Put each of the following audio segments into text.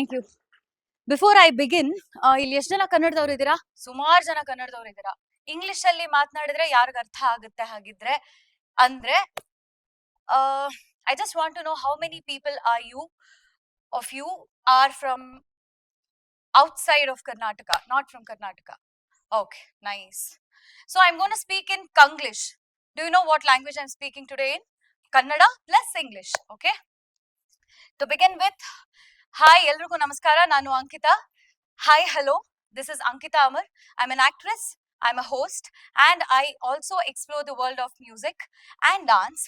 Thank you. Before I begin, ಇಲ್ಲಿ ಎಷ್ಟು ಜನ ಕನ್ನಡದವ್ರು ಇದ್ದೀರಾ? ಸುಮಾರು ಜನ ಕನ್ನಡದವ್ರು ಇದ್ದೀರಾ. ಇಂಗ್ಲಿಷ್ ಅಲ್ಲಿ ಮಾತನಾಡಿದ್ರೆ ಯಾರಿಗ ಅರ್ಥ ಆಗುತ್ತೆ ಹಾಗಿದ್ರೆ ಅಂದ್ರೆ I just want to know how many people are you of you are from outside of Karnataka, not from Karnataka. Okay, nice. So I'm going to speak in Konglish. Do you know what language I'm speaking today in? Kannada plus English. Okay. To begin with, hi, ಎಲ್ರಿಗೂ ನಮಸ್ಕಾರ. ನಾನು Ankita. Hi, hello. This is Ankita Amar. I'm an actress. I'm a host, and I also explore the world of music and dance.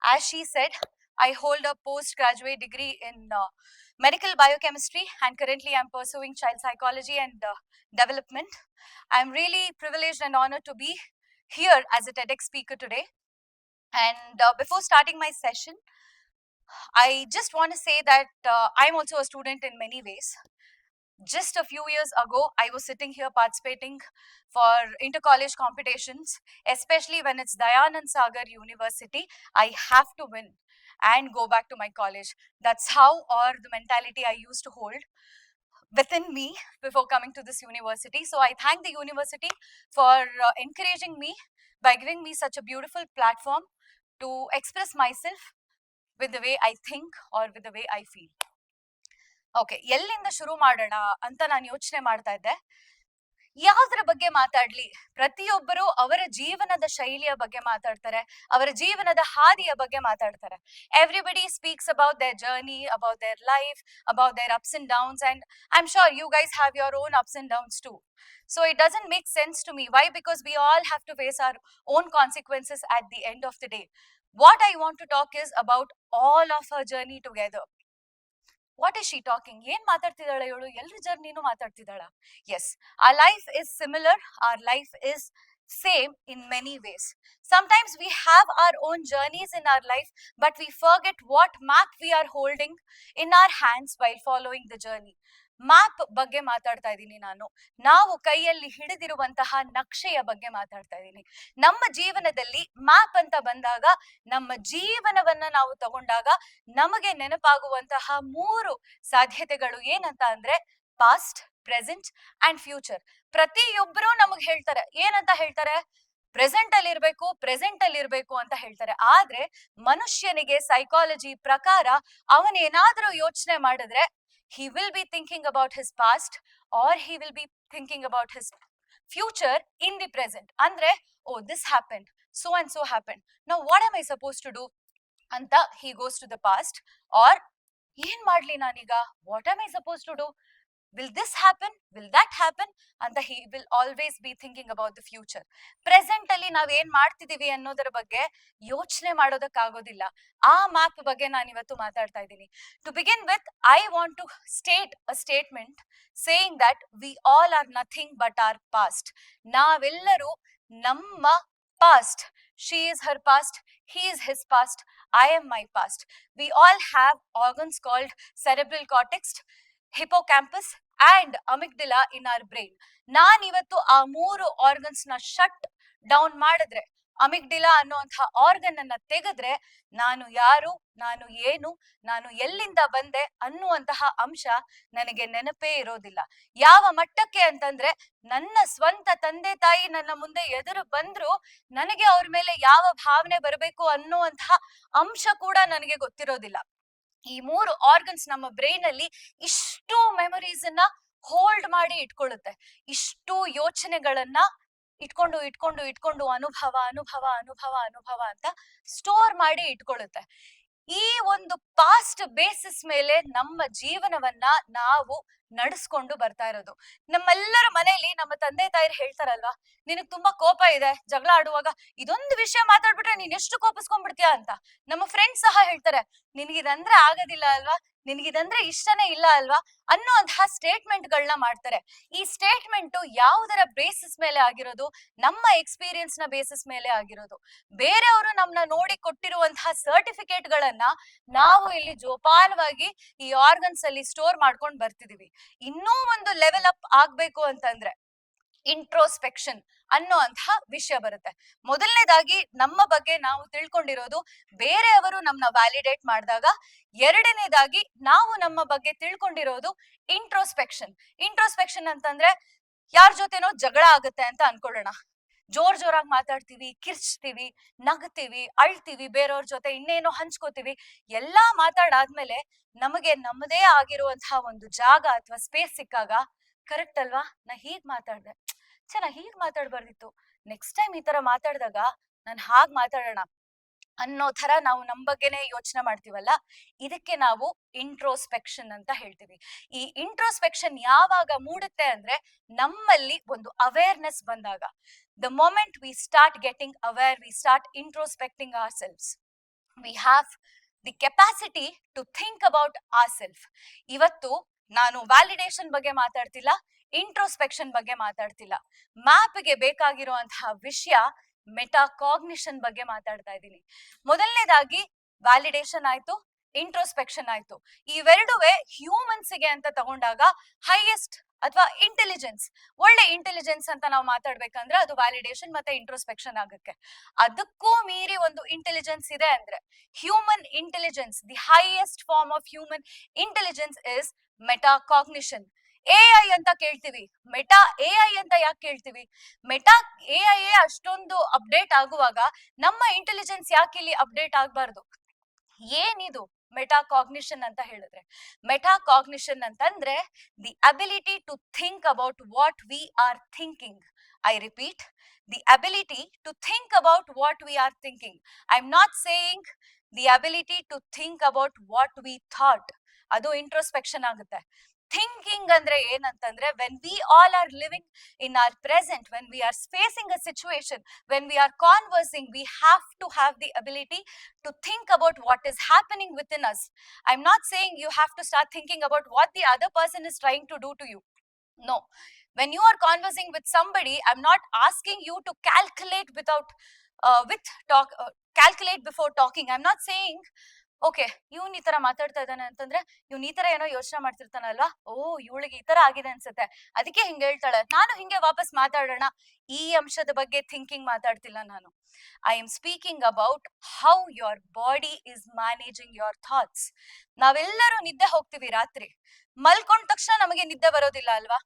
As she said, I hold a postgraduate degree in medical biochemistry, and currently I'm pursuing child psychology and development. I'm really privileged and honored to be here as a TEDx speaker today. And before starting my session, I just want to say that I'm also a student in many ways. Just a few years ago, I was sitting here participating for inter-college competitions, especially when it's Dayanand Sagar University. I have to win and go back to my college. That's how, or the mentality I used to hold within me before coming to this university. So I thank the university for encouraging me by giving me such a beautiful platform to express myself with the way I think or with the way I feel. Okay, ಎಲ್ಲಿಂದ ಶುರು ಮಾಡೋಣ ಅಂತ ನಾನು ಯೋಚನೆ ಮಾಡ್ತಾ ಇದ್ದೆ. ಯಾವ್ದ್ರ ಬಗ್ಗೆ ಮಾತಾಡ್ಲಿ? ಪ್ರತಿಯೊಬ್ಬರು ಅವರ ಜೀವನದ ಶೈಲಿಯ ಬಗ್ಗೆ ಮಾತಾಡ್ತಾರೆ, ಅವರ ಜೀವನದ ಹಾದಿಯ ಬಗ್ಗೆ ಮಾತಾಡ್ತಾರೆ. Everybody speaks about their journey, about their life, about their ups and downs, and I am sure you guys have your own ups and downs too. So it doesn't make sense to me. Why? Because we all have to face our own consequences at the end of the day. What I want to talk is about all of our journey together. What is she talking? ಏನ್ ಮಾತಾಡ್ತಿದ್ದಾಳೆ ಇವಳು? ಎಲ್ರ ಜರ್ನಿನೂ ಮಾತಾಡ್ತಿದ್ದಾಳ? Yes, our life is similar, our life is same in many ways. Sometimes we have our own journeys in our life, but we forget what map we are holding in our hands while following the journey. Map ಬಗ್ಗೆ ಮಾತಾಡ್ತಾ ಇದ್ದೀನಿ ನಾನು. ನಾವು ಕೈಯಲ್ಲಿ ಹಿಡಿದಿರುವಂತಹ ನಕ್ಷೆಯ ಬಗ್ಗೆ ಮಾತಾಡ್ತಾ ಇದ್ದೀನಿ. ನಮ್ಮ ಜೀವನದಲ್ಲಿ ಮ್ಯಾಪ್ ಅಂತ ಬಂದಾಗ, ನಮ್ಮ ಜೀವನವನ್ನ ನಾವು ತಗೊಂಡಾಗ ನಮಗೆ ನೆನಪಾಗುವಂತಹ 3 ಸಾಧ್ಯತೆಗಳು ಏನಂತ ಅಂದ್ರೆ ಪಾಸ್ಟ್, ಪ್ರೆಸೆಂಟ್ ಅಂಡ್ ಫ್ಯೂಚರ್. ಪ್ರತಿಯೊಬ್ಬರು ನಮಗ್ ಹೇಳ್ತಾರೆ, ಏನಂತ ಹೇಳ್ತಾರೆ? ಪ್ರೆಸೆಂಟ್ ಅಲ್ಲಿ ಇರ್ಬೇಕು, ಪ್ರೆಸೆಂಟ್ ಅಲ್ಲಿ ಇರ್ಬೇಕು ಅಂತ ಹೇಳ್ತಾರೆ. ಆದ್ರೆ ಮನುಷ್ಯನಿಗೆ ಸೈಕಾಲಜಿ ಪ್ರಕಾರ ಅವನೇನಾದ್ರೂ ಯೋಚನೆ ಮಾಡಿದ್ರೆ he will be thinking about his past or he will be thinking about his future in the present. Andre, oh, this happened, so and so happened, now what am I supposed to do anta he goes to the past. Or ಏನ್ ಮಾಡ್ಲಿ ನಾನೀಗ? what am I supposed to do? will this happen, will that happen anta he will always be thinking about the future. Present ಅಲ್ಲಿ ನಾವ್ ಏನ್ ಮಾಡ್ತಿದೀವಿ ಅನ್ನೋದರ ಬಗ್ಗೆ ಯೋಚನೆ ಮಾಡೋದಕ್ಕಾಗೋದಿಲ್ಲ. ಆ ಮ್ಯಾಪ್ ಬಗ್ಗೆ ನಾನು ಇವತ್ತು ಮಾತಾಡ್ತಾ ಇದ್ದೀನಿ. To begin with, I want to state a statement saying that we all are nothing but our past. ನಾವೆಲ್ಲರೂ ನಮ್ಮ past. She is her past, he is his past, I am my past. We all have organs called cerebral cortex, hippocampus and amygdala in our brain. ನಾನು ಇವತ್ತು ಆ 3 organs ನ shut down ಮಾಡಿದ್ರೆ, ಅಮಿಗ್ಡಿಲಾ ಅನ್ನುವಂತಹ organ ಅನ್ನ ತೆಗೆದ್ರೆ, ನಾನು ಯಾರು, ನಾನು ಏನು, ನಾನು ಎಲ್ಲಿಂದ ಬಂದೆ ಅನ್ನುವಂತಹ ಅಂಶ ನನಗೆ ನೆನಪೇ ಇರೋದಿಲ್ಲ. ಯಾವ ಮಟ್ಟಕ್ಕೆ ಅಂತಂದ್ರೆ, ನನ್ನ ಸ್ವಂತ ತಂದೆ ತಾಯಿ ನನ್ನ ಮುಂದೆ ಎದುರು ಬಂದ್ರು ನನಗೆ ಅವ್ರ ಮೇಲೆ ಯಾವ ಭಾವನೆ ಬರಬೇಕು ಅನ್ನುವಂತಹ ಅಂಶ ಕೂಡ ನನಗೆ ಗೊತ್ತಿರೋದಿಲ್ಲ. ಈ 3 ಆರ್ಗನ್ಸ್ ನಮ್ಮ ಬ್ರೈನ್ ಅಲ್ಲಿ ಇಷ್ಟು ಮೆಮೊರೀಸ್ ಅನ್ನ ಹೋಲ್ಡ್ ಮಾಡಿ ಇಟ್ಕೊಳ್ಳುತ್ತೆ. ಇಷ್ಟು ಯೋಚನೆಗಳನ್ನ ಇಟ್ಕೊಂಡು ಇಟ್ಕೊಂಡು ಇಟ್ಕೊಂಡು ಅನುಭವ ಅನುಭವ ಅನುಭವ ಅನುಭವ ಅಂತ ಸ್ಟೋರ್ ಮಾಡಿ ಇಟ್ಕೊಳ್ಳುತ್ತೆ. ಈ ಒಂದು ಪಾಸ್ಟ್ ಬೇಸಿಸ್ ಮೇಲೆ ನಮ್ಮ ಜೀವನವನ್ನ ನಾವು ನಡೆಸ್ಕೊಂಡು ಬರ್ತಾ ಇರೋದು. ನಮ್ಮೆಲ್ಲರ ಮನೆಯಲ್ಲಿ ನಮ್ಮ ತಂದೆ ತಾಯಿರು ಹೇಳ್ತಾರಲ್ವಾ, ನಿನಗ್ ತುಂಬಾ ಕೋಪ ಇದೆ, ಜಗಳ ಆಡುವಾಗ ಇದೊಂದು ವಿಷಯ ಮಾತಾಡ್ಬಿಟ್ರೆ ನೀನ್ ಎಷ್ಟು ಕೋಪಿಸ್ಕೊಂಡ್ಬಿಡ್ತೀಯ ಅಂತ. ನಮ್ಮ ಫ್ರೆಂಡ್ಸ್ ಸಹ ಹೇಳ್ತಾರೆ, ನಿನ್ಗಿದಂದ್ರೆ ಆಗೋದಿಲ್ಲ ಅಲ್ವಾ, ನಿನ್ಗಿದಂದ್ರೆ ಇಷ್ಟನೇ ಇಲ್ಲ ಅಲ್ವಾ ಅನ್ನುವಂತಹ ಸ್ಟೇಟ್ಮೆಂಟ್ ಗಳನ್ನ ಮಾಡ್ತಾರೆ. ಈ ಸ್ಟೇಟ್ಮೆಂಟ್ ಯಾವುದರ ಬೇಸಿಸ್ ಮೇಲೆ ಆಗಿರೋದು? ನಮ್ಮ ಎಕ್ಸ್ಪೀರಿಯನ್ಸ್ ನ ಬೇಸಿಸ್ ಮೇಲೆ ಆಗಿರೋದು. ಬೇರೆಯವರು ನಮ್ನ ನೋಡಿ ಕೊಟ್ಟಿರುವಂತಹ ಸರ್ಟಿಫಿಕೇಟ್ ಗಳನ್ನ ನಾವು ಇಲ್ಲಿ ಜೋಪಾನವಾಗಿ ಈ ಆರ್ಗನ್ಸ್ ಅಲ್ಲಿ ಸ್ಟೋರ್ ಮಾಡ್ಕೊಂಡು ಬರ್ತಿದೀವಿ. ಇನ್ನೂ ಒಂದು ಲೆವೆಲ್ ಅಪ್ ಆಗ್ಬೇಕು ಅಂತಂದ್ರೆ, ಇಂಟ್ರೋಸ್ಪೆಕ್ಷನ್ ಅನ್ನೋ ಅಂತಹ ವಿಷಯ ಬರುತ್ತೆ. ಮೊದಲನೇದಾಗಿ ನಮ್ಮ ಬಗ್ಗೆ ನಾವು ತಿಳ್ಕೊಂಡಿರೋದು ಬೇರೆಯವರು ನಮ್ಮನ್ನ ವ್ಯಾಲಿಡೇಟ್ ಮಾಡಿದಾಗ, ಎರಡನೇದಾಗಿ ನಾವು ನಮ್ಮ ಬಗ್ಗೆ ತಿಳ್ಕೊಂಡಿರೋದು ಇಂಟ್ರೋಸ್ಪೆಕ್ಷನ್. ಇಂಟ್ರೋಸ್ಪೆಕ್ಷನ್ ಅಂತಂದ್ರೆ ಯಾರ ಜೊತೆನೋ ಜಗಳ ಆಗುತ್ತೆ ಅಂತ ಅನ್ಕೊಳ್ಳೋಣ, ಜೋರಾಗಿ ಮಾತಾಡ್ತೀವಿ, ಕಿರ್ಚ್ತೀವಿ, ನಗ್ತೀವಿ, ಅಳ್ತೀವಿ, ಬೇರೆಯವ್ರ ಜೊತೆ ಇನ್ನೇನೋ ಹಂಚ್ಕೋತೀವಿ. ಎಲ್ಲಾ ಮಾತಾಡಾದ್ಮೇಲೆ ನಮಗೆ ನಮ್ಮದೇ ಆಗಿರುವಂತಹ ಒಂದು ಜಾಗ ಅಥವಾ ಸ್ಪೇಸ್ ಸಿಕ್ಕಾಗ, ಕರೆಕ್ಟ್ ಅಲ್ವಾ, ನಾ ಹೀಗ್ ಮಾತಾಡ್ದೆ, ನಾ ಹೀಗ್ ಮಾತಾಡ್ಬಾರ್ದಿತ್ತು, ನೆಕ್ಸ್ಟ್ ಟೈಮ್ ಈ ತರ ಮಾತಾಡಿದಾಗ ನಾನು ಹಾಗ್ ಮಾತಾಡೋಣ ಅನ್ನೋ ತರ ನಾವು ನಮ್ ಬಗ್ಗೆನೆ ಯೋಚನೆ ಮಾಡ್ತೀವಲ್ಲ, ಇದಕ್ಕೆ ನಾವು ಇಂಟ್ರೋಸ್ಪೆಕ್ಷನ್ ಅಂತ ಹೇಳ್ತೀವಿ. ಈ ಇಂಟ್ರೋಸ್ಪೆಕ್ಷನ್ ಯಾವಾಗ ಮೂಡುತ್ತೆ ಅಂದ್ರೆ ನಮ್ಮಲ್ಲಿ ಒಂದು ಅವೇರ್ನೆಸ್ ಬಂದಾಗ. The moment we start getting aware, we start introspecting our selfs, we have the capacity to think about our self. ಇವತ್ತು ನಾನು ವ್ಯಾಲಿಡೇಷನ್ ಬಗ್ಗೆ ಮಾತಾಡ್ತಿಲ್ಲ, ಇಂಟ್ರೋಸ್ಪೆಕ್ಷನ್ ಬಗ್ಗೆ ಮಾತಾಡ್ತಿಲ್ಲ. ಮ್ಯಾಪ್ಗೆ ಬೇಕಾಗಿರುವಂತಹ ವಿಷಯ ಮೆಟಾಕಾಗ್ನಿಷನ್ ಬಗ್ಗೆ ಮಾತಾಡ್ತಾ ಇದ್ದೀನಿ. ಮೊದಲನೇದಾಗಿ ವ್ಯಾಲಿಡೇಷನ್ ಆಯ್ತು, ಇಂಟ್ರೋಸ್ಪೆಕ್ಷನ್ ಆಯ್ತು. ಇವೆರಡುವೆ ಹ್ಯೂಮನ್ಸ್ಗೆ ಅಂತ ತಗೊಂಡಾಗ ಹೈಯೆಸ್ಟ್ ಅಥವಾ ಇಂಟೆಲಿಜೆನ್ಸ್, ಒಳ್ಳೆ ಇಂಟೆಲಿಜೆನ್ಸ್ ಅಂತ ನಾವು ಮಾತಾಡ್ಬೇಕಂದ್ರೆ ಅದು ವ್ಯಾಲಿಡೇಷನ್ ಮತ್ತೆ ಇಂಟ್ರೋಸ್ಪೆಕ್ಷನ್ ಆಗುತ್ತೆ. ಅದಕ್ಕೂ ಮೀರಿ ಒಂದು ಇಂಟೆಲಿಜೆನ್ಸ್ ಇದೆ ಅಂದ್ರೆ human intelligence, the highest form of human intelligence is metacognition. AI ಅಂತ ಕೇಳ್ತೀವಿ, ಮೆಟಾ ಎಐ ಅಂತ ಯಾಕೆ ಕೇಳ್ತೀವಿ? ಮೆಟಾ ಎಐ ಅಷ್ಟೊಂದು ಅಪ್ಡೇಟ್ ಆಗುವಾಗ ನಮ್ಮ ಇಂಟೆಲಿಜೆನ್ಸ್ ಯಾಕೆ ಇಲ್ಲಿ ಅಪ್ಡೇಟ್ ಆಗ್ಬಾರ್ದು? ಏನಿದು ಮೆಟಾಕಾಗ್ನಿಷನ್ ಅಂತ ಹೇಳಿದ್ರೆ? ಮೆಟಾಕಾಗ್ನಿಷನ್ ಅಂತಂದ್ರೆ the ability to think about what we are thinking. I repeat, the ability to think about what we are thinking. I am not saying the ability to think about what we thought, ಅದು introspection ಆಗುತ್ತೆ. Thinking ಅಂದ್ರೆ ಏನಂತಂದ್ರೆ when we all are living in our present, when we are facing a situation, when we are conversing, we have to have the ability to think about what is happening within us. I'm not saying you have to start thinking about what the other person is trying to do to you. No. When you are conversing with somebody, I'm not asking you to calculate calculate before talking. I'm not saying, okay, ಇವ್ನ್ ಈ ತರ ಮಾತಾಡ್ತಾ ಇದ್ದಾನೆ ಅಂತಂದ್ರೆ ಇವ್ನ್ ಈ ತರ ಏನೋ ಯೋಚನೆ ಮಾಡ್ತಿರ್ತಾನಲ್ವಾ, ಇವಳಿಗೆ ಈ ತರ ಆಗಿದೆ ಅನ್ಸುತ್ತೆ, ಅದಕ್ಕೆ ಹಿಂಗೆ ಹೇಳ್ತಾಳೆ, ನಾನು ಹಿಂಗೆ ವಾಪಸ್ ಮಾತಾಡೋಣ. ಈ ಅಂಶದ ಬಗ್ಗೆ ಥಿಂಕಿಂಗ್ ಮಾತಾಡ್ತಿಲ್ಲ ನಾನು. I am speaking about how your body is managing your thoughts. ನಾವೆಲ್ಲರೂ ನಿದ್ದೆ ಹೋಗ್ತೀವಿ ರಾತ್ರಿ, ಮಲ್ಕೊಂಡ ತಕ್ಷಣ ನಮಗೆ ನಿದ್ದೆ ಬರೋದಿಲ್ಲ ಅಲ್ವಾ?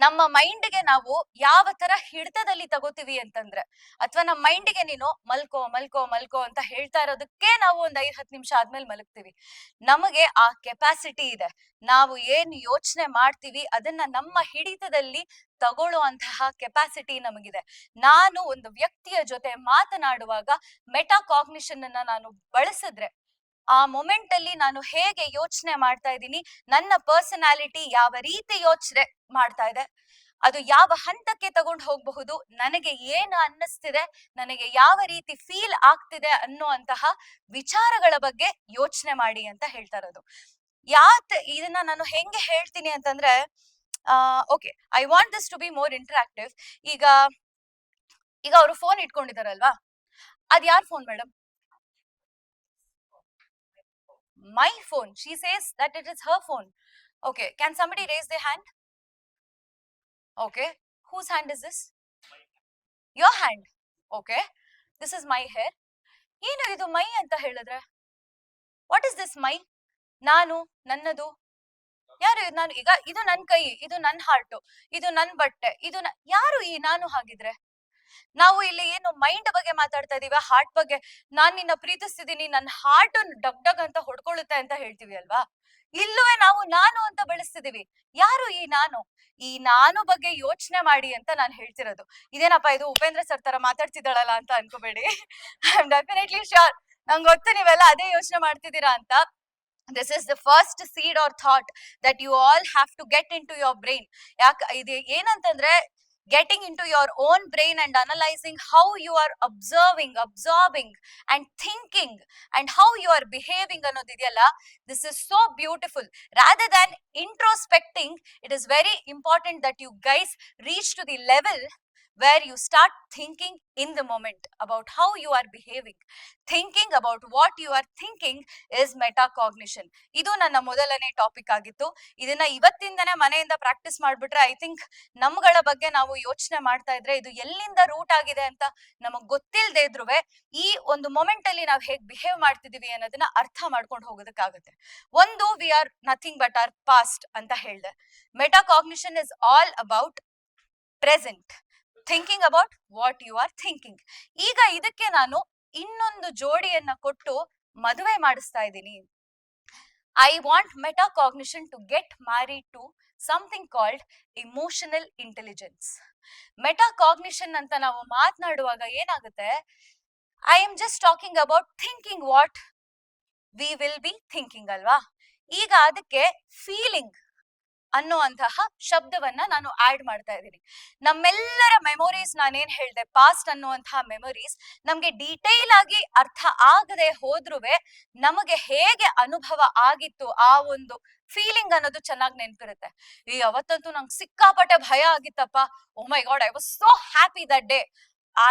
ನಮ್ಮ ಮೈಂಡ್ಗೆ ನಾವು ಯಾವ ತರ ಹಿಡಿತದಲ್ಲಿ ತಗೋತೀವಿ ಅಂತಂದ್ರೆ, ಅಥವಾ ನಮ್ಮ ಮೈಂಡ್ಗೆ ನೀನು ಮಲ್ಕೋ ಮಲ್ಕೋ ಮಲ್ಕೋ ಅಂತ ಹೇಳ್ತಾ ಇರೋದಕ್ಕೆ ನಾವು ಒಂದ್ 5-10 ನಿಮಿಷ ಆದ್ಮೇಲೆ ಮಲಗ್ತೀವಿ. ನಮಗೆ ಆ ಕೆಪಾಸಿಟಿ ಇದೆ, ನಾವು ಏನ್ ಯೋಚನೆ ಮಾಡ್ತೀವಿ ಅದನ್ನ ನಮ್ಮ ಹಿಡಿತದಲ್ಲಿ ತಗೊಳ್ಳುವಂತಹ ಕೆಪಾಸಿಟಿ ನಮಗಿದೆ. ನಾನು ಒಂದು ವ್ಯಕ್ತಿಯ ಜೊತೆ ಮಾತನಾಡುವಾಗ ಮೆಟಾಕಾಗ್ನಿಷನ್ ಅನ್ನ ನಾನು ಬಳಸಿದ್ರೆ, ಆ ಮೊಮೆಂಟ್ ಅಲ್ಲಿ ನಾನು ಹೇಗೆ ಯೋಚನೆ ಮಾಡ್ತಾ ಇದ್ದೀನಿ, ನನ್ನ ಪರ್ಸನಾಲಿಟಿ ಯಾವ ರೀತಿ ಯೋಚನೆ ಮಾಡ್ತಾ ಇದೆ, ಅದು ಯಾವ ಹಂತಕ್ಕೆ ತಗೊಂಡು ಹೋಗಬಹುದು, ನನಗೆ ಏನು ಅನ್ನಿಸ್ತಿದೆ, ನನಗೆ ಯಾವ ರೀತಿ ಫೀಲ್ ಆಗ್ತಿದೆ ಅನ್ನೋ ಅಂತಹ ವಿಚಾರಗಳ ಬಗ್ಗೆ ಯೋಚನೆ ಮಾಡಿ ಅಂತ ಹೇಳ್ತಾ ಇರೋದು. ಇದನ್ನ ನಾನು ಹೆಂಗೆ ಹೇಳ್ತೀನಿ ಅಂತಂದ್ರೆ, okay, I want this to be more interactive. ಈಗ ಅವರು ಫೋನ್ ಇಟ್ಕೊಂಡಿದಾರಲ್ವಾ, ಅದ್ ಯಾರ್ phone madam? My phone. She says that it is her phone. Okay, can somebody raise their hand? Okay, whose hand is this? Your hand. Okay, this is my hair. ಏನು ಇದು ಮೈ ಅಂತ ಹೇಳಿದ್ರೆ? What is this my? ನಾನು, ನನ್ನದು, ಯಾರು ನಾನು? ಈಗ ಇದು ನನ್ನ ಕೈ, ಇದು ನನ್ನ ಹಾರ್ಟು, ಇದು ನನ್ನ ಬಟ್ಟೆ, ಇದು ಯಾರು ಈ ನಾನು? ಹಾಗಿದ್ರೆ ನಾವು ಇಲ್ಲಿ ಏನು ಮೈಂಡ್ ಬಗ್ಗೆ ಮಾತಾಡ್ತಾ ಇದೀವ, ಹಾರ್ಟ್ ಬಗ್ಗೆ? ನಾನ್ ನಿನ್ನ ಪ್ರೀತಿಸ್ತಿದೀನಿ, ನನ್ನ ಹಾರ್ಟ್ ಡಗ್ ಡಗ್ ಅಂತ ಹೊಡ್ಕೊಳ್ಳುತ್ತೆ ಅಂತ ಹೇಳ್ತೀವಿ ಅಲ್ವಾ? ಇಲ್ಲವೇ ನಾವು ನಾನು ಅಂತ ಬೆಳೆಸ್ತಿದೀವಿ. ಯಾರು ಈ ನಾನು? ಈ ನಾನು ಬಗ್ಗೆ ಯೋಚನೆ ಮಾಡಿ ಅಂತ ನಾನು ಹೇಳ್ತಿರೋದು. ಇದೇನಪ್ಪ ಇದು ಉಪೇಂದ್ರ ಸರ್ ತರ ಮಾತಾಡ್ತಿದ್ದಾಳಲ್ಲ ಅಂತ ಅನ್ಕೋಬೇಡಿ. ಐ ಆಮ್ ಡೆಫಿನೆಟ್ಲಿ ಶ್ಯೂರ್, ನಂಗೆ ಗೊತ್ತು ನೀವೆಲ್ಲ ಅದೇ ಯೋಚನೆ ಮಾಡ್ತಿದ್ದೀರಾ ಅಂತ. This is the first seed or thought that you all have to get into your brain. ಇದು ಏನಂತಂದ್ರೆ, getting into your own brain and analyzing how you are absorbing and thinking and how you are behaving ಅನ್ನೋದಿದೆಯಲ್ಲ, this is so beautiful. Rather than introspecting, it is very important that you guys reach to the level where you start thinking in the moment about how you are behaving. Thinking about what you are thinking is metacognition. ಇದು ನನ್ನ ಮೊದಲನೇ topic ಆಗಿತ್ತು. ಇದನ್ನ ಇವತ್ತಿಂದನೇ ಮನೆಯಿಂದ practice ಮಾಡ್ಬಿಟ್ರೆ I think ನಮ್ಗಳ ಬಗ್ಗೆ ನಾವು ಯೋಚನೆ ಮಾಡ್ತಾ ಇದ್ರೆ ಇದು ಎಲ್ಲಿಂದ ರೂಟ್ ಆಗಿದೆ ಅಂತ ನಮಗ್ ಗೊತ್ತಿಲ್ಲದೆ ಇದ್ರುವೆ ಈ ಒಂದು ಮೊಮೆಂಟ್ ಅಲ್ಲಿ ನಾವು ಹೇಗ್ ಬಿಹೇವ್ ಮಾಡ್ತಿದೀವಿ ಅನ್ನೋದನ್ನ ಅರ್ಥ ಮಾಡ್ಕೊಂಡು ಹೋಗೋದಕ್ಕಾಗುತ್ತೆ. ಒಂದು, we are nothing but our past ಅಂತ ಹೇಳ್ದೆ. Metacognition is all about present, thinking about what you are thinking. ಈಗ ಇದಕ್ಕೆ ನಾನು ಇನ್ನೊಂದು ಜೋಡಿಯನ್ನ ಕೊಟ್ಟು ಮದುವೆ ಮಾಡಿಸ್ತಾ ಇದ್ದೀನಿ. I want metacognition to get married to something called emotional intelligence. Metacognition ಅಂತ ನಾವು ಮಾತನಾಡುವಾಗ ಏನಾಗುತ್ತೆ, I am just talking about thinking what we will be thinking ಅಲ್ವಾ. ಈಗ ಅದಕ್ಕೆ ಫೀಲಿಂಗ್ ಅನ್ನುವಂತಹ ಶಬ್ದವನ್ನ ನಾನು ಆಡ್ ಮಾಡ್ತಾ ಇದ್ದೀನಿ. ನಮ್ಮೆಲ್ಲರ ಮೆಮೊರೀಸ್, ನಾನೇನ್ ಹೇಳ್ದೆ, ಪಾಸ್ಟ್ ಅನ್ನುವಂತಹ ಮೆಮೊರೀಸ್ ನಮ್ಗೆ ಡೀಟೇಲ್ ಆಗಿ ಅರ್ಥ ಆಗದೆ ಹೋದ್ರುವೆ ನಮಗೆ ಹೇಗೆ ಅನುಭವ ಆಗಿತ್ತು ಆ ಒಂದು ಫೀಲಿಂಗ್ ಅನ್ನೋದು ಚೆನ್ನಾಗಿ ನೆನ್ಪಿರುತ್ತೆ. ಈ ಅವತ್ತಂತೂ ನಂಗೆ ಸಿಕ್ಕಾಪಟ್ಟೆ ಭಯ ಆಗಿತ್ತಪ್ಪ, oh my God, I was so happy that day,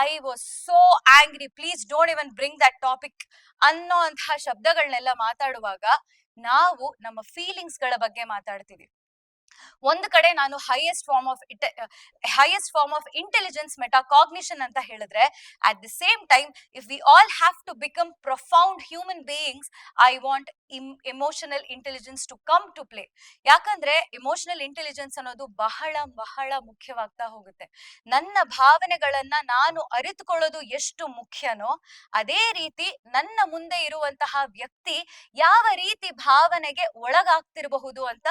I was so angry, please don't even bring that topic ಅನ್ನೋ ಅಂತಹ ಶಬ್ದಗಳನ್ನೆಲ್ಲ ಮಾತಾಡುವಾಗ ನಾವು ನಮ್ಮ ಫೀಲಿಂಗ್ಸ್ ಗಳ ಬಗ್ಗೆ ಮಾತಾಡ್ತೀವಿ. ಒಂದು ಕಡೆ ನಾನು highest form of intelligence metacognition ಅಂತ ಹೇಳಿದ್ರೆ, at the same time if we all have to become profound human beings, I want emotional intelligence to come to play. ಯಾಕಂದ್ರೆ ಎಮೋಷನಲ್ ಇಂಟೆಲಿಜೆನ್ಸ್ ಅನ್ನೋದು ಬಹಳ ಬಹಳ ಮುಖ್ಯವಾಗ್ತಾ ಹೋಗುತ್ತೆ. ನನ್ನ ಭಾವನೆಗಳನ್ನ ನಾನು ಅರಿತುಕೊಳ್ಳೋದು ಎಷ್ಟು ಮುಖ್ಯನೋ ಅದೇ ರೀತಿ ನನ್ನ ಮುಂದೆ ಇರುವಂತಹ ವ್ಯಕ್ತಿ ಯಾವ ರೀತಿ ಭಾವನೆಗೆ ಒಳಗಾಗ್ತಿರಬಹುದು ಅಂತ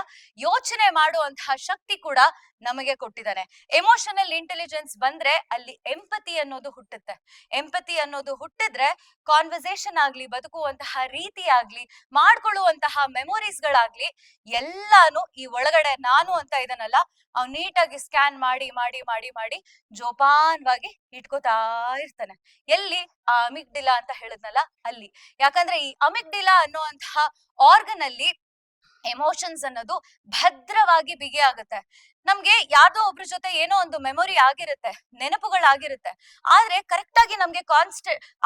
ಯೋಚನೆ ಮಾಡುವಂತಹ ಶಕ್ತಿ ಕೂಡ ನಮಗೆ ಕೊಟ್ಟಿದ್ದಾನೆ. ಎಮೋಷನಲ್ ಇಂಟೆಲಿಜೆನ್ಸ್ ಬಂದ್ರೆ ಅಲ್ಲಿ ಎಂಪತಿ ಅನ್ನೋದು ಹುಟ್ಟುತ್ತೆ. ಎಂಪತಿ ಅನ್ನೋದು ಹುಟ್ಟಿದ್ರೆ ಕಾನ್ವರ್ಸೇಷನ್ ಆಗ್ಲಿ, ಬದುಕುವಂತಹ ರೀತಿ ಆಗ್ಲಿ, ಮಾಡ್ಕೊಳ್ಳುವಂತಹ ಮೆಮೊರೀಸ್ ಗಳಾಗ್ಲಿ ಎಲ್ಲಾನು ಈ ಒಳಗಡೆ ನಾನು ಅಂತ ಇದನ್ನಲ್ಲ ಅವ್ ನೀಟಾಗಿ ಸ್ಕ್ಯಾನ್ ಮಾಡಿ ಮಾಡಿ ಮಾಡಿ ಮಾಡಿ ಜೋಪಾನವಾಗಿ ಇಟ್ಕೋತಾ ಇರ್ತಾನೆ. ಎಲ್ಲಿ? ಆ ಅಮಿಗ್ಡಿಲಾ ಅಂತ ಹೇಳಿದ್ನಲ್ಲ ಅಲ್ಲಿ. ಯಾಕಂದ್ರೆ ಈ ಅಮಿಗ್ಡಿಲಾ ಅನ್ನುವಂತಹ ಆರ್ಗನ್ ಅಲ್ಲಿ ಎಮೋಷನ್ಸ್ ಅನ್ನೋದು ಭದ್ರವಾಗಿ ಬಿಗಿ ಆಗುತ್ತೆ. ನಮ್ಗೆ ಯಾವ್ದೋ ಒಬ್ರ ಜೊತೆ ಏನೋ ಒಂದು ಮೆಮೊರಿ ಆಗಿರುತ್ತೆ, ನೆನಪುಗಳಾಗಿರುತ್ತೆ, ಆದ್ರೆ ಕರೆಕ್ಟ್ ಆಗಿ ನಮ್ಗೆ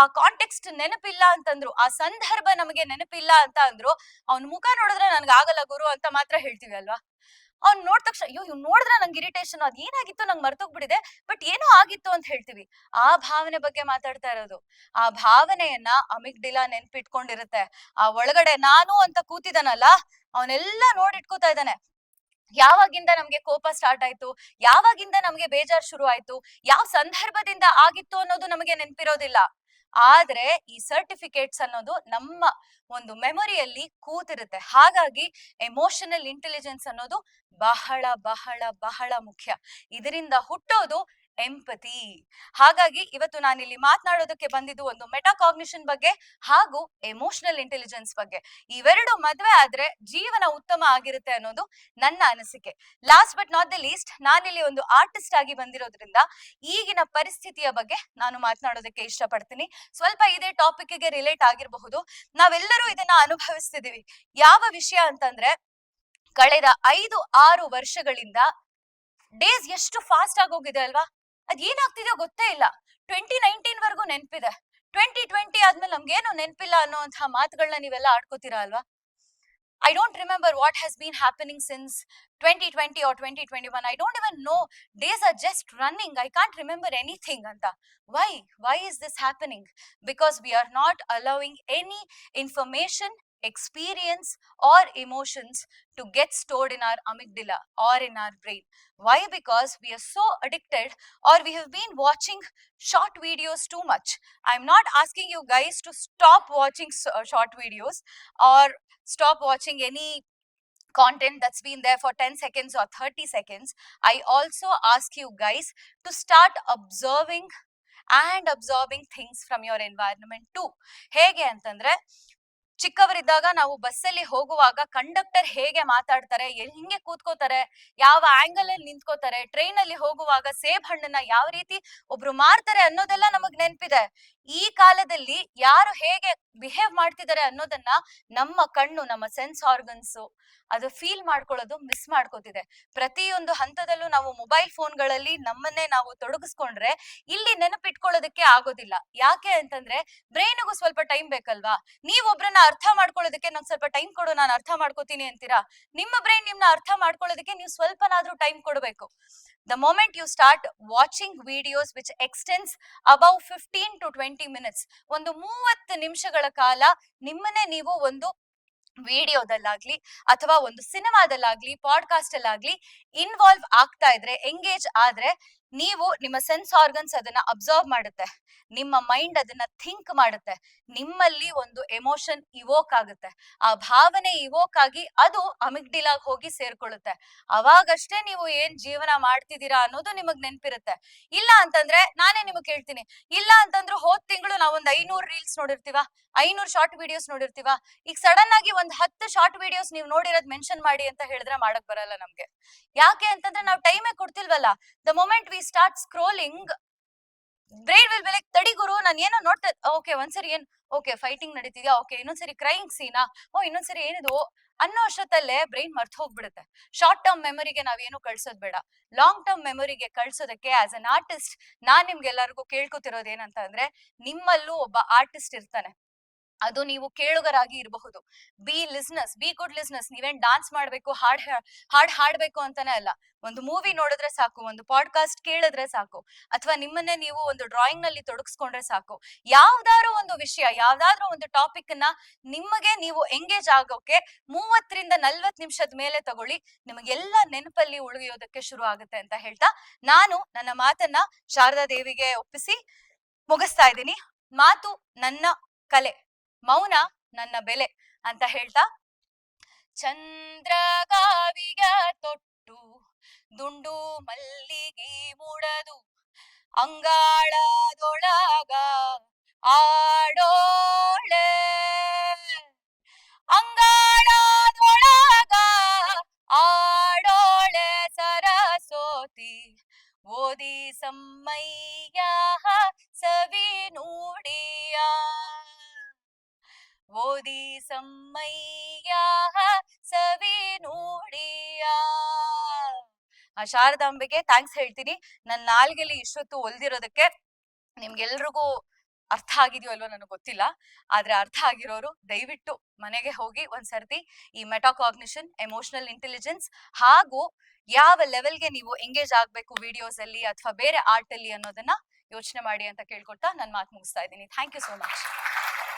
ಆ ಕಾಂಟೆಕ್ಸ್ಟ್ ನೆನಪಿಲ್ಲ ಅಂತಂದ್ರು, ಆ ಸಂದರ್ಭ ನಮಗೆ ನೆನಪಿಲ್ಲ ಅಂತ ಅಂದ್ರು, ಅವ್ನ ಮುಖ ನೋಡಿದ್ರೆ ನನ್ಗೆ ಆಗಲ್ಲ ಗುರು ಅಂತ ಮಾತ್ರ ಹೇಳ್ತೀವಿ ಅಲ್ವಾ. ಅವ್ನ್ ನೋಡ್ ತಕ್ಷಣ ಅಯ್ಯೋ ಇವ್ ನೋಡಿದ್ರೆ ನಂಗೆ ಇರಿಟೇಷನ್, ಅದ್ ಏನಾಗಿತ್ತು ನಂಗೆ ಮರ್ತೋಗ್ಬಿಟ್ಟಿದೆ, ಬಟ್ ಏನೋ ಆಗಿತ್ತು ಅಂತ ಹೇಳ್ತೀವಿ. ಆ ಭಾವನೆ ಬಗ್ಗೆ ಮಾತಾಡ್ತಾ ಇರೋದು. ಆ ಭಾವನೆಯನ್ನ ಅಮಿಗ್ಡಿಲಾ ನೆನ್ಪಿಟ್ಕೊಂಡಿರುತ್ತೆ. ಆ ಒಳಗಡೆ ನಾನು ಅಂತ ಕೂತಿದಾನಲ್ಲ ಅವನೆಲ್ಲ ನೋಡಿಟ್ಕೋತಾ ಇದ್ದಾನೆ. ಯಾವಾಗಿಂದ ನಮ್ಗೆ ಕೋಪ ಸ್ಟಾರ್ಟ್ ಆಯ್ತು, ಯಾವಾಗಿಂದ ನಮ್ಗೆ ಬೇಜಾರ್ ಶುರು ಆಯ್ತು, ಯಾವ ಸಂದರ್ಭದಿಂದ ಆಗಿತ್ತು ಅನ್ನೋದು ನಮಗೆ ನೆನ್ಪಿರೋದಿಲ್ಲ. ಆದ್ರೆ ಈ ಸರ್ಟಿಫಿಕೇಟ್ಸ್ ಅನ್ನೋದು ನಮ್ಮ ಒಂದು ಮೆಮೊರಿಯಲ್ಲಿ ಕೂತಿರುತ್ತೆ. ಹಾಗಾಗಿ ಎಮೋಷನಲ್ ಇಂಟೆಲಿಜೆನ್ಸ್ ಅನ್ನೋದು ಬಹಳ ಬಹಳ ಬಹಳ ಮುಖ್ಯ. ಇದರಿಂದ ಹುಟ್ಟೋದು ಎಂಪತಿ. ಹಾಗಾಗಿ ಇವತ್ತು ನಾನಿಲ್ಲಿ ಮಾತನಾಡೋದಕ್ಕೆ ಬಂದಿದ್ದು ಒಂದು ಮೆಟಾಕಾಗ್ನಿಷನ್ ಬಗ್ಗೆ ಹಾಗೂ ಎಮೋಷನಲ್ ಇಂಟೆಲಿಜೆನ್ಸ್ ಬಗ್ಗೆ. ಇವೆರಡು ಮದ್ವೆ ಆದ್ರೆ ಜೀವನ ಉತ್ತಮ ಆಗಿರುತ್ತೆ ಅನ್ನೋದು ನನ್ನ ಅನಿಸಿಕೆ. Last but not the least, ನಾನಿಲ್ಲಿ ಒಂದು ಆರ್ಟಿಸ್ಟ್ ಆಗಿ ಬಂದಿರೋದ್ರಿಂದ ಈಗಿನ ಪರಿಸ್ಥಿತಿಯ ಬಗ್ಗೆ ನಾನು ಮಾತನಾಡೋದಕ್ಕೆ ಇಷ್ಟಪಡ್ತೀನಿ. ಸ್ವಲ್ಪ ಇದೇ ಟಾಪಿಕ್ ಗೆ ರಿಲೇಟ್ ಆಗಿರಬಹುದು. ನಾವೆಲ್ಲರೂ ಇದನ್ನ ಅನುಭವಿಸ್ತಿದೀವಿ. ಯಾವ ವಿಷಯ ಅಂತಂದ್ರೆ, ಕಳೆದ 5-6 ವರ್ಷಗಳಿಂದ ಡೇಸ್ ಎಷ್ಟು ಫಾಸ್ಟ್ ಆಗಿ ಹೋಗಿದೆ ಅಲ್ವಾ. ಅದ್ ಏನಾಗ್ತಿದೆಯೋ ಗೊತ್ತೇ ಇಲ್ಲ. 2019 ವರ್ಗೂ ನೆನ್ಪಿದೆ, 2020 ಆದ್ಮೇಲೆ ನಮ್ಗೇನು ನೆನ್ಪಿಲ್ಲ ಅನ್ನೋಂತಹ ಮಾತುಗಳನ್ನ ನೀವೆಲ್ಲ ಆಡ್ಕೋತೀರಾ ಅಲ್ವಾ. I don't remember what has been happening since 2020 or 2021. I don't even know. Days are just running. I can't remember anything. Anta. Why? Why is this happening? Because we are not allowing any information, experience or emotions to get stored in our amygdala or in our brain. Why? Because we are so addicted, or we have been watching short videos too much. I'm not asking you guys to stop watching short videos or stop watching any content that's been there for 10 seconds or 30 seconds. I also ask you guys to start observing things from your environment too. ಹೇಗೆ ಅಂತಂದ್ರೆ, ಚಿಕ್ಕವರಿದ್ದಾಗ ನಾವು ಬಸ್ಸಲ್ಲಿ ಹೋಗುವಾಗ conductor ಹೇಗೆ ಮಾತಾಡ್ತಾರೆ, ಹಿಂಗೆ ಕೂತ್ಕೋತಾರೆ, ಯಾವ ಆಂಗಲ್ ಅಲ್ಲಿ ನಿಂತ್ಕೋತಾರೆ, ಟ್ರೈನ್ ಅಲ್ಲಿ ಹೋಗುವಾಗ ಸೇಬ್ ಹಣ್ಣನ್ನ ಯಾವ ರೀತಿ ಒಬ್ರು ಮಾರ್ತಾರೆ ಅನ್ನೋದೆಲ್ಲ ನಮಗ್ ನೆನ್ಪಿದೆ. ಈ ಕಾಲದಲ್ಲಿ ಯಾರು ಹೇಗೆ ಬಿಹೇವ್ ಮಾಡ್ತಿದ್ದಾರೆ ಅನ್ನೋದನ್ನ ನಮ್ಮ ಕಣ್ಣು, ನಮ್ಮ ಸೆನ್ಸ್ ಆರ್ಗನ್ಸ್ ಅದು ಫೀಲ್ ಮಾಡ್ಕೊಳ್ಳೋದು ಮಿಸ್ ಮಾಡ್ಕೋತಿದೆ. ಪ್ರತಿಯೊಂದು ಹಂತದಲ್ಲೂ ನಾವು ಮೊಬೈಲ್ ಫೋನ್ಗಳಲ್ಲಿ ನಮ್ಮನ್ನೇ ನಾವು ತೊಡಗಿಸ್ಕೊಂಡ್ರೆ ಇಲ್ಲಿ ನೆನಪಿಟ್ಕೊಳ್ಳೋದಕ್ಕೆ ಆಗೋದಿಲ್ಲ. ಯಾಕೆ ಅಂತಂದ್ರೆ ಬ್ರೈನ್ಗೂ ಸ್ವಲ್ಪ ಟೈಮ್ ಬೇಕಲ್ವಾ? ನೀವೊಬ್ರನ್ನ ಅರ್ಥ ಮಾಡ್ಕೊಳ್ಳೋದಕ್ಕೆ ನಂಗೆ ಸ್ವಲ್ಪ ಟೈಮ್ ಕೊಡು, ನಾನು ಅರ್ಥ ಮಾಡ್ಕೋತೀನಿ ಅಂತೀರಾ? ನಿಮ್ಮ ಬ್ರೈನ್ ನಿಮ್ನ ಅರ್ಥ ಮಾಡ್ಕೊಳ್ಳೋದಕ್ಕೆ ನೀವು ಸ್ವಲ್ಪನಾದ್ರೂ ಟೈಮ್ ಕೊಡಬೇಕು. The moment you start watching videos which extends above 15 to 20 minutes, ಒಂದು 30 ನಿಮಿಷಗಳ ಕಾಲ ನಿಮ್ಮನ್ನೇ ನೀವು ಒಂದು ವಿಡಿಯೋದಲ್ಲಾಗ್ಲಿ ಅಥವಾ ಒಂದು ಸಿನಿಮಾದಲ್ಲಾಗ್ಲಿ ಪಾಡ್ಕಾಸ್ಟ್ ಅಲ್ಲಾಗ್ಲಿ ಇನ್ವಾಲ್ವ್ ಆಗ್ತಾ ಇದ್ರೆ, ಎಂಗೇಜ್ ಆದ್ರೆ, ನೀವು ನಿಮ್ಮ ಸೆನ್ಸ್ ಆರ್ಗನ್ಸ್ ಅದನ್ನ ಅಬ್ಸರ್ವ್ ಮಾಡುತ್ತೆ, ನಿಮ್ಮ ಮೈಂಡ್ ಅದನ್ನ ಥಿಂಕ್ ಮಾಡುತ್ತೆ, ನಿಮ್ಮಲ್ಲಿ ಒಂದು ಎಮೋಷನ್ ಇವೋಕ್ ಆಗುತ್ತೆ. ಆ ಭಾವನೆ ಇವೋಕ್ ಆಗಿ ಅದು ಅಮಿಗ್ಡಿಲಾಗ್ ಹೋಗಿ ಸೇರ್ಕೊಳ್ಳುತ್ತೆ. ಅವಾಗಷ್ಟೇ ನೀವು ಏನ್ ಜೀವನ ಮಾಡ್ತಿದ್ದೀರಾ ಅನ್ನೋದು ನಿಮಗ್ ನೆನ್ಪಿರುತ್ತೆ. ಇಲ್ಲ ಅಂತಂದ್ರೆ ನಾನೇ ನಿಮಗ್ ಕೇಳ್ತೀನಿ, ಇಲ್ಲ ಅಂತಂದ್ರೆ ಹೋದ್ ತಿಂಗಳು ನಾವೊಂದ್ 500 ರೀಲ್ಸ್ ನೋಡಿರ್ತೀವ, 500 ಶಾರ್ಟ್ ವಿಡಿಯೋಸ್ ನೋಡಿರ್ತೀವ. ಈಗ ಸಡನ್ ಆಗಿ ಒಂದ್ 10 ಶಾರ್ಟ್ ವಿಡಿಯೋಸ್ ನೀವು ನೋಡಿರೋದ್ ಮೆನ್ಷನ್ ಮಾಡಿ ಅಂತ ಹೇಳಿದ್ರೆ ಮಾಡಕ್ ಬರಲ್ಲ ನಮ್ಗೆ. ಯಾಕೆ ಅಂತಂದ್ರೆ ನಾವು ಟೈಮೇ ಕೊಡ್ತಿಲ್ವಲ್ಲ. The moment we start scrolling, brain will be like, ತಡಿ ಗುರು ನಾನು ಏನೋ ನೋಡ್ತಾ, ಓಕೆ ಒಂದ್ಸರಿ ಏನ್, ಓಕೆ ಫೈಟಿಂಗ್ ನಡೀತಿದ್ಯಾ, ಓಕೆ ಇನ್ನೊಂದ್ಸರಿ ಕ್ರೈಯಿಂಗ್ ಸೀನಾ, ಇನ್ನೊಂದ್ಸರಿ ಏನಿದು ಅನ್ನೋ ಅಷ್ಟೊತ್ತಲ್ಲೇ ಬ್ರೈನ್ ಮರ್ತ್ ಹೋಗ್ಬಿಡುತ್ತೆ. ಶಾರ್ಟ್ ಟರ್ಮ್ ಮೆಮೊರಿಗೆ ನಾವೇನು ಕಳ್ಸೋದ್ ಬೇಡ, ಲಾಂಗ್ ಟರ್ಮ್ ಮೆಮೊರಿಗೆ ಕಳ್ಸೋದಕ್ಕೆ ಆಸ್ ಅನ್ ಆರ್ಟಿಸ್ಟ್ ನಾನ್ ನಿಮ್ಗೆಲ್ಲರಿಗೂ ಕೇಳ್ಕೊತಿರೋದು ಏನಂತ ಅಂದ್ರೆ, ನಿಮ್ಮಲ್ಲೂ ಒಬ್ಬ ಆರ್ಟಿಸ್ಟ್ ಇರ್ತಾನೆ. ಅದು ನೀವು ಕೇಳುಗರಾಗಿ ಇರಬಹುದು. B listeners, be good listeners. ನೀವೇನ್ ಡಾನ್ಸ್ ಮಾಡ್ಬೇಕು, ಹಾಡ್ ಹಾಡ್ಬೇಕು ಅಂತಾನೆ ಅಲ್ಲ. ಒಂದು ಮೂವಿ ನೋಡಿದ್ರೆ ಸಾಕು, ಒಂದು ಪಾಡ್ಕಾಸ್ಟ್ ಕೇಳಿದ್ರೆ ಸಾಕು, ಅಥವಾ ನಿಮ್ಮನ್ನೇ ನೀವು ಒಂದು ಡ್ರಾಯಿಂಗ್ ನಲ್ಲಿ ತೊಡಗಿಸ್ಕೊಂಡ್ರೆ ಸಾಕು. ಯಾವ್ದಾದ್ರು ಒಂದು ವಿಷಯ, ಯಾವ್ದಾದ್ರು ಒಂದು ಟಾಪಿಕ್ ನ ನಿಮಗೆ ನೀವು ಎಂಗೇಜ್ ಆಗೋಕೆ 30 ರಿಂದ 40 ನಿಮಿಷದ ಮೇಲೆ ತಗೊಳ್ಳಿ, ನಿಮಗೆಲ್ಲ ನೆನಪಲ್ಲಿ ಉಳಿಯೋದಕ್ಕೆ ಶುರು ಆಗುತ್ತೆ ಅಂತ ಹೇಳ್ತಾ ನಾನು ನನ್ನ ಮಾತನ್ನ ಶಾರದಾ ದೇವಿಗೆ ಒಪ್ಪಿಸಿ ಮುಗಿಸ್ತಾ ಇದ್ದೀನಿ. ಮಾತು ನನ್ನ ಕಲೆ, ಮೌನ ನನ್ನ ಬೆಲೆ ಅಂತ ಹೇಳ್ತಾ, ಚಂದ್ರಗಾವಿಗ ತೊಟ್ಟು ದುಂಡು ಮಲ್ಲಿಗೆ ಮುಡದು ಅಂಗಾಳದೊಳಗ ಆಡೋಳೆ, ಅಂಗಾಳದೊಳಗ ಆಡೋಳೆ ಸರಸ್ವತಿ, ಓದಿ ಸಮ್ಮಯ್ಯ ಸವಿ ನುಡಿಯ, ಓದಿ ಸಮ್ಮಯ್ಯ ಸವಿ ನುಡಿಯ. ಆ ಶಾರದಾಂಬೆಗೆ ಥ್ಯಾಂಕ್ಸ್ ಹೇಳ್ತೀನಿ. ನನ್ನ ನಾಲ್ಗೆಲಿ ಇಷ್ಟೊತ್ತು ಒಲ್ದಿರೋದಕ್ಕೆ. ನಿಮ್ಗೆಲ್ರಿಗೂ ಅರ್ಥ ಆಗಿದೆಯೋ ಅಲ್ವೋ ನನಗೆ ಗೊತ್ತಿಲ್ಲ, ಆದ್ರೆ ಅರ್ಥ ಆಗಿರೋರು ದಯವಿಟ್ಟು ಮನೆಗೆ ಹೋಗಿ ಒಂದ್ಸರ್ತಿ ಈ ಮೆಟಾಕಾಗ್ನಿಷನ್, ಎಮೋಷನಲ್ ಇಂಟೆಲಿಜೆನ್ಸ್ ಹಾಗೂ ಯಾವ ಲೆವೆಲ್ಗೆ ನೀವು ಎಂಗೇಜ್ ಆಗ್ಬೇಕು ವಿಡಿಯೋಸ್ ಅಲ್ಲಿ ಅಥವಾ ಬೇರೆ ಆರ್ಟ್ ಅಲ್ಲಿ ಅನ್ನೋದನ್ನ ಯೋಚನೆ ಮಾಡಿ ಅಂತ ಕೇಳ್ಕೊಳ್ತಾ ನನ್ನ ಮಾತು ಮುಗಿಸ್ತಾ ಇದ್ದೀನಿ. Thank you so much.